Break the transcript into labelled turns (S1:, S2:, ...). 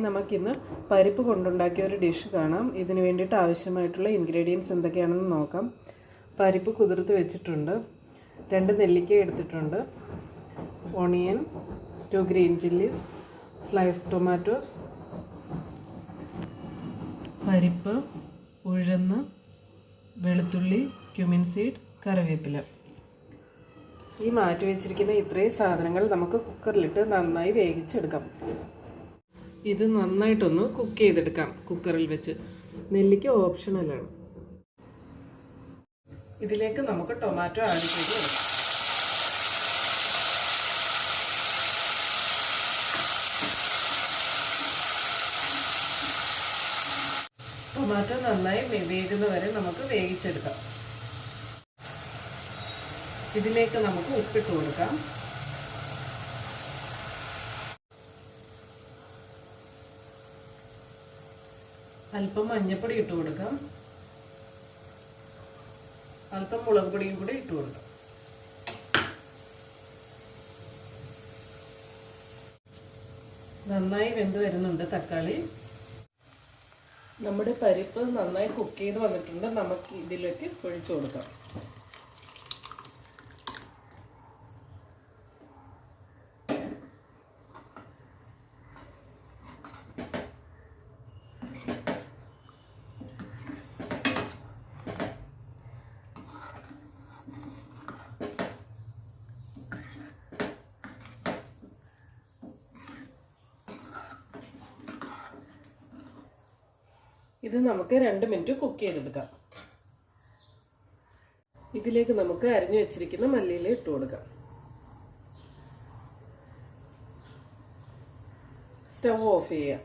S1: നമുക്കിന്ന് പരിപ്പ് കൊണ്ടുണ്ടാക്കിയ ഒരു ഡിഷ് കാണാം. ഇതിന് വേണ്ടിയിട്ട് ആവശ്യമായിട്ടുള്ള ഇൻഗ്രീഡിയൻസ് എന്തൊക്കെയാണെന്ന് നോക്കാം. പരിപ്പ് കുതിർത്ത് വെച്ചിട്ടുണ്ട്, 2 നെല്ലിക്ക എടുത്തിട്ടുണ്ട്, onion, 2 green chillies, sliced tomatoes, പരിപ്പ്, ഉഴുന്ന്, വെളുത്തുള്ളി, ക്യുമിൻ സീഡ്, കറിവേപ്പില. ഈ മാറ്റി വെച്ചിരിക്കുന്ന ഇത്രയും സാധനങ്ങൾ നമുക്ക് കുക്കറിലിട്ട് നന്നായി വേവിച്ചെടുക്കാം. ഇത് നന്നായിട്ടൊന്ന് കുക്ക് ചെയ്തെടുക്കാം കുക്കറിൽ വെച്ച്. നെല്ലിക്ക ഓപ്ഷണലാണ്. ഇതിലേക്ക് നമുക്ക് ടൊമാറ്റോ ആഡ് ചെയ്ത് കൊടുക്കാം. ടൊമാറ്റോ നന്നായി വേകുന്നവരെ നമുക്ക് വേവിച്ചെടുക്കാം. ഇതിലേക്ക് നമുക്ക് ഉപ്പിട്ട് കൊടുക്കാം. അല്പം മഞ്ഞൾപ്പൊടി ഇട്ട് കൊടുക്കാം. അല്പം മുളക് പൊടിയും കൂടി ഇട്ട് കൊടുക്കാം. നന്നായി വെന്ത് വരുന്നുണ്ട് തക്കാളി. നമ്മുടെ പരിപ്പ് നന്നായി കുക്ക് ചെയ്ത് വന്നിട്ടുണ്ട്. നമുക്ക് ഇതിലേക്ക് ഒഴിച്ചു കൊടുക്കാം. ഇത് നമുക്ക് 2 മിനിറ്റ് കുക്ക് ചെയ്തെടുക്കാം. ഇതിലേക്ക് നമുക്ക് അരിഞ്ഞു വെച്ചിരിക്കുന്ന മല്ലിയില ഇട്ട് കൊടുക്കാം. സ്റ്റവ് ഓഫ് ചെയ്യാം.